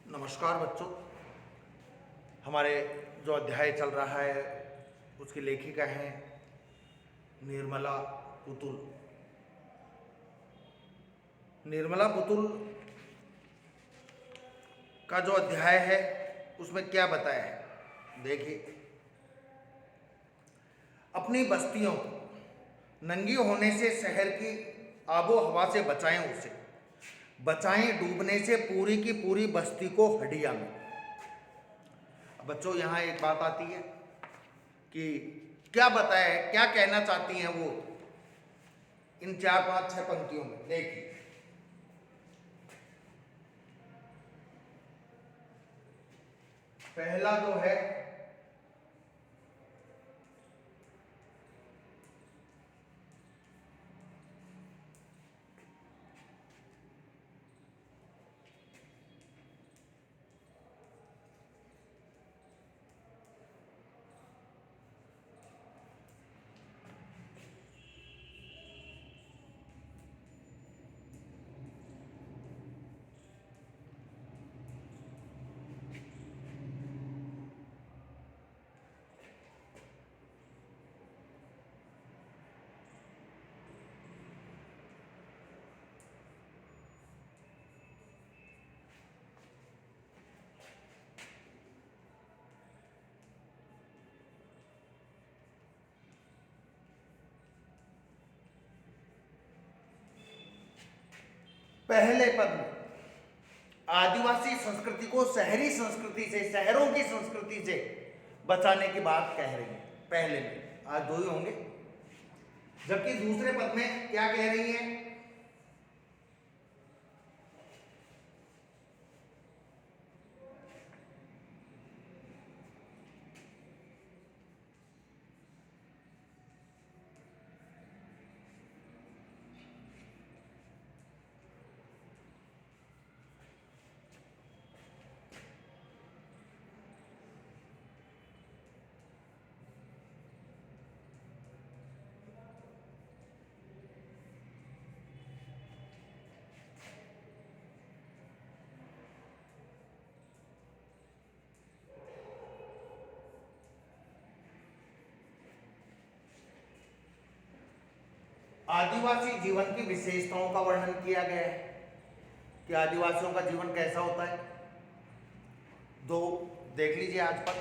नमस्कार बच्चों। हमारे जो अध्याय चल रहा है उसकी लेखिका हैं निर्मला पुतुल। निर्मला पुतुल का जो अध्याय है उसमें क्या बताया है देखिए। अपनी बस्तियों को नंगी होने से शहर की आबो हवा से बचाएं, उसे बचाएं डूबने से पूरी की पूरी बस्ती को हडिया में। बच्चों यहाँ एक बात आती है कि क्या बताया है, क्या कहना चाहती हैं वो इन 4, 5, 6 पंक्तियों में। देखिए, पहला जो है पहले पद में आदिवासी संस्कृति को शहरी संस्कृति से, शहरों की संस्कृति से बचाने की बात कह रही है। पहले में आज दो ही होंगे, जबकि दूसरे पद में क्या कह रही है? आदिवासी जीवन की विशेषताओं का वर्णन किया गया है कि आदिवासियों का जीवन कैसा होता है। दो देख लीजिए आज पर,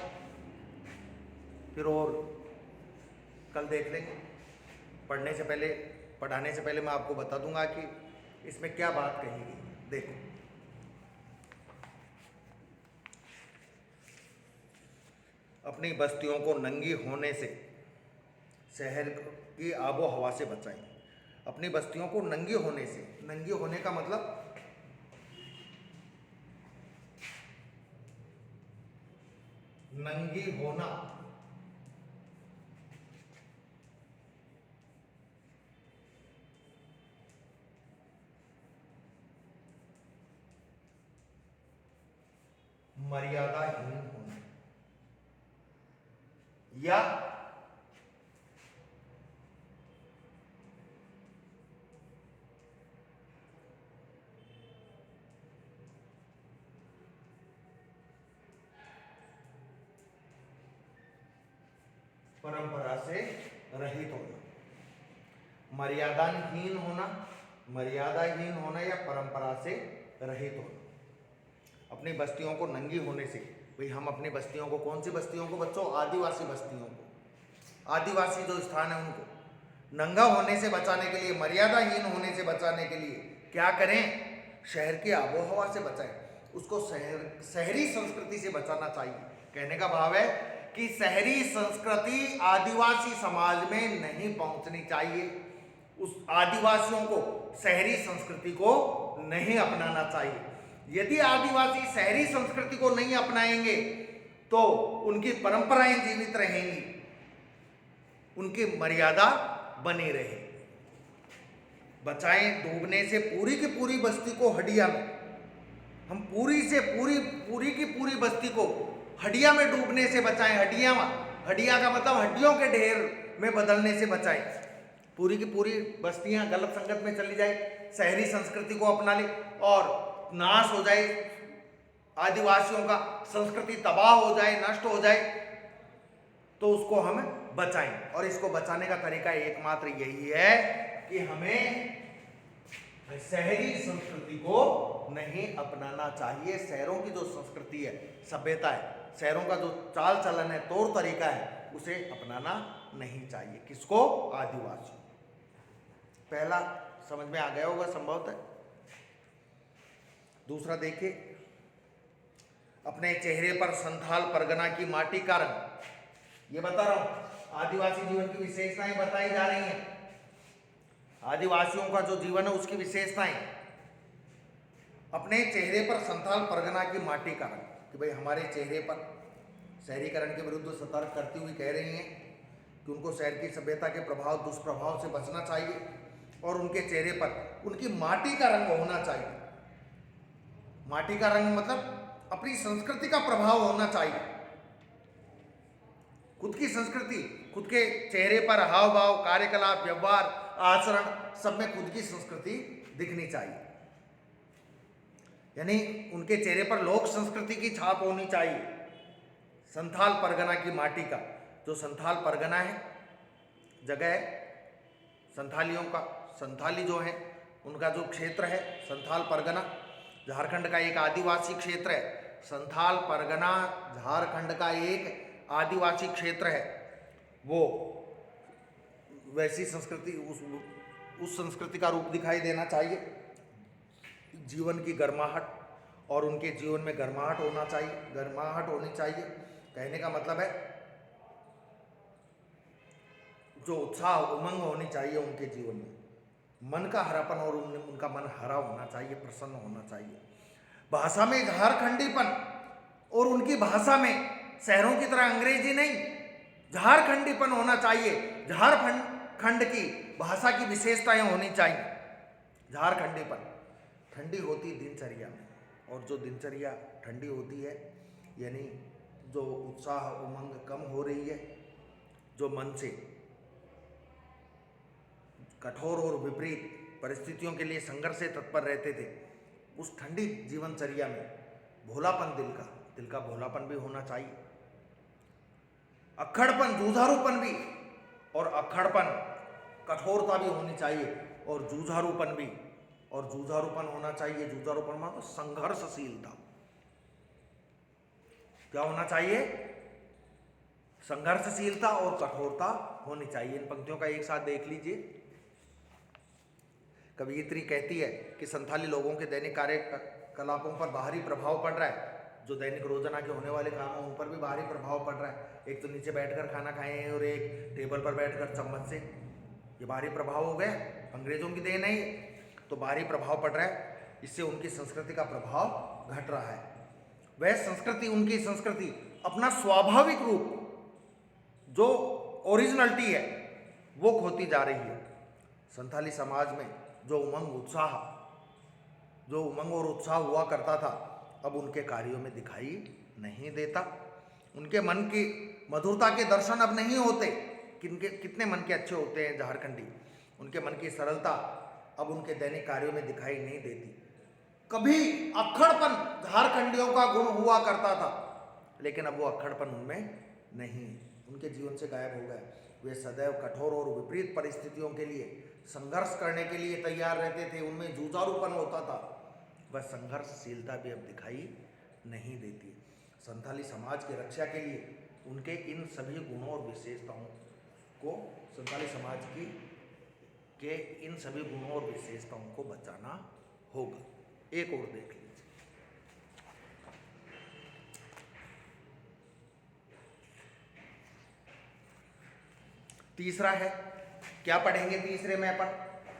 फिर और कल देख लेंगे। पढ़ने से पहले, पढ़ाने से पहले मैं आपको बता दूंगा कि इसमें क्या बात कही गई। देखो, अपनी बस्तियों को नंगी होने से शहर की आबो हवा से बचाएं। अपनी बस्तियों को नंगी होने से, नंगी होने का मतलब नंगी होना, मर्यादाहीन होना, या परंपरा से रहित होना। मर्यादाहीन होना, मर्यादाहीन होना या परंपरा से रहित होना। अपनी बस्तियों को नंगी होने से, भाई हम अपनी बस्तियों को, कौन सी बस्तियों को बच्चों? आदिवासी बस्तियों को, आदिवासी जो स्थान है उनको नंगा होने से बचाने के लिए, मर्यादाहीन होने से बचाने के लिए क्या करें? शहर की आबो हवा से बचाएं, उसको शहरी संस्कृति से बचाना चाहिए। कहने का भाव है कि शहरी संस्कृति आदिवासी समाज में नहीं पहुंचनी चाहिए। उस आदिवासियों को शहरी संस्कृति को नहीं अपनाना चाहिए। यदि आदिवासी शहरी संस्कृति को नहीं अपनाएंगे तो उनकी परंपराएं जीवित रहेंगी, उनकी मर्यादा बनी रहेगी। बचाएं डूबने से पूरी की पूरी बस्ती को हडिया में। हम पूरी से पूरी की पूरी बस्ती को हडिया में डूबने से बचाएं। हडिया का मतलब हड्डियों के ढेर में बदलने से बचाएं। पूरी की पूरी बस्तियां गलत संगत में चली जाए, शहरी संस्कृति को अपना ले और नाश हो जाए आदिवासियों का संस्कृति तबाह हो जाए, नष्ट हो जाए, तो उसको हम बचाएं। और इसको बचाने का तरीका एकमात्र यही है कि हमें शहरी संस्कृति को नहीं अपनाना चाहिए। शहरों की जो संस्कृति है, सभ्यता है, शहरों का जो चाल चलन है, तौर तरीका है, उसे अपनाना नहीं चाहिए। किसको? आदिवासियों। पहला समझ में आ गया होगा संभवतः। दूसरा देखिए, अपने चेहरे पर संथाल परगना की माटी का रंग। ये बता रहा हूं, आदिवासी जीवन की विशेषताएं बताई जा रही हैं। आदिवासियों का जो जीवन है उसकी विशेषताएं, अपने चेहरे पर संथाल परगना की माटी का रंग, कि भाई हमारे चेहरे पर शहरीकरण के विरुद्ध सतर्क करती हुई कह रही हैं कि उनको शहर की सभ्यता के प्रभाव, दुष्प्रभाव से बचना चाहिए और उनके चेहरे पर उनकी माटी का रंग होना चाहिए। माटी का रंग मतलब अपनी संस्कृति का प्रभाव होना चाहिए। खुद की संस्कृति, खुद के चेहरे पर हाव भाव, कार्यकलाप, व्यवहार, आचरण, सब में खुद की संस्कृति दिखनी चाहिए। यानी उनके चेहरे पर लोक संस्कृति की छाप होनी चाहिए। संथाल परगना की माटी का, जो संथाल परगना है, जगह है संथालियों का, संथाली जो है उनका जो क्षेत्र है संथाल परगना, झारखंड का एक आदिवासी क्षेत्र है। संथाल परगना झारखंड का एक आदिवासी क्षेत्र है। वो वैसी संस्कृति, उस संस्कृति का रूप दिखाई देना चाहिए। जीवन की गर्माहट, और उनके जीवन में गर्माहट होना चाहिए, गर्माहट होनी चाहिए। कहने का मतलब है जो उत्साह, उमंग होनी चाहिए उनके जीवन में, मन का हरापन, और उनका मन हरा होना चाहिए, प्रसन्न होना चाहिए। भाषा में झारखंडीपन, और उनकी भाषा में शहरों की तरह अंग्रेजी नहीं, झारखंडीपन होना चाहिए। झारखंड की भाषा की विशेषताएं होनी चाहिए। झारखंडीपन, ठंडी होती दिनचर्या में, और जो दिनचर्या ठंडी होती है, यानी जो उत्साह उमंग कम हो रही है, जो मन से कठोर और विपरीत परिस्थितियों के लिए संघर्ष से तत्पर रहते थे, उस ठंडी जीवनचर्या में भोलापन, दिल का भोलापन भी होना चाहिए। अक्खड़पन, जूझारूपन भी, और अक्खड़पन, कठोरता भी होनी चाहिए, और जूझारूपन भी, और जूझारूपन होना चाहिए। जूझारूपन मतलब संघर्षशीलता। क्या होना चाहिए? संघर्षशीलता और कठोरता होनी चाहिए। इन पंक्तियों का एक साथ देख लीजिए। कवियत्री कहती है कि संथाली लोगों के दैनिक कार्यकलापों पर बाहरी प्रभाव पड़ रहा है। जो दैनिक रोजाना के होने वाले काम हैं उन पर भी बाहरी प्रभाव पड़ रहा है। एक तो नीचे बैठकर खाना खाएं और एक टेबल पर बैठकर चम्मच से, ये बाहरी प्रभाव हो गया। अंग्रेजों की देन नहीं, तो बाहरी प्रभाव पड़ रहा है। इससे उनकी संस्कृति का प्रभाव घट रहा है। वह संस्कृति, उनकी संस्कृति अपना स्वाभाविक रूप, जो ओरिजिनलिटी है, वो खोती जा रही है। संथाली समाज में जो उमंग और उत्साह हुआ करता था, अब उनके कार्यों में दिखाई नहीं देता। उनके मन की मधुरता के दर्शन अब नहीं होते। कितने मन के अच्छे होते हैं झारखंडी, उनके मन की सरलता अब उनके दैनिक कार्यों में दिखाई नहीं देती। कभी अक्खड़पन झारखंडियों का गुण हुआ करता था, लेकिन अब वो अक्खड़पन उनमें नहीं, उनके जीवन से गायब हो गया। वे सदैव कठोर और विपरीत परिस्थितियों के लिए संघर्ष करने के लिए तैयार रहते थे। उनमें जूझारूपन होता था। वह संघर्षशीलता भी अब दिखाई नहीं देती। संथाली समाज की रक्षा के लिए उनके इन सभी गुणों और विशेषताओं को, संथाली समाज के इन सभी गुणों और विशेषताओं को बचाना होगा। एक और देख लीजिए। तीसरा है, क्या पढ़ेंगे तीसरे में अपन?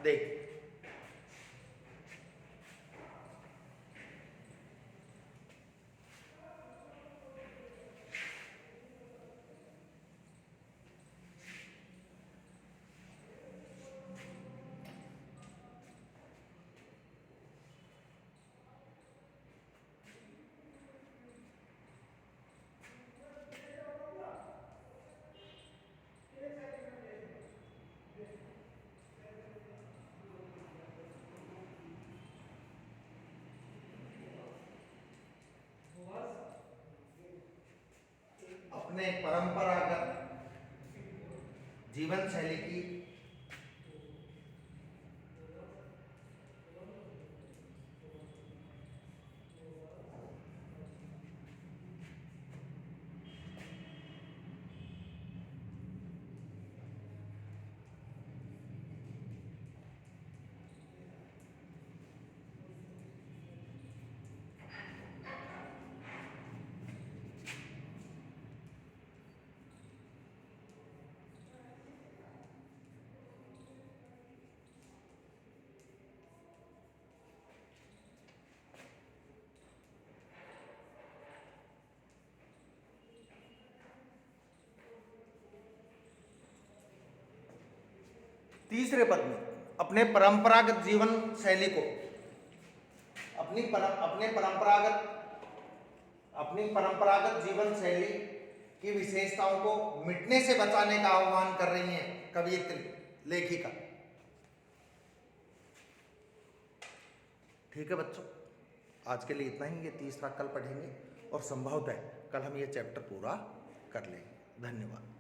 देख, अपने परंपरागत जीवन शैली की तीसरे पद में अपने परंपरागत जीवन शैली को अपनी परंपरागत जीवन शैली की विशेषताओं को मिटने से बचाने का आह्वान कर रही हैं कवयित्री लेखिका। ठीक है बच्चों, आज के लिए इतना ही। ये तीसरा कल पढ़ेंगे और संभवतः कल हम ये चैप्टर पूरा कर लेंगे। धन्यवाद।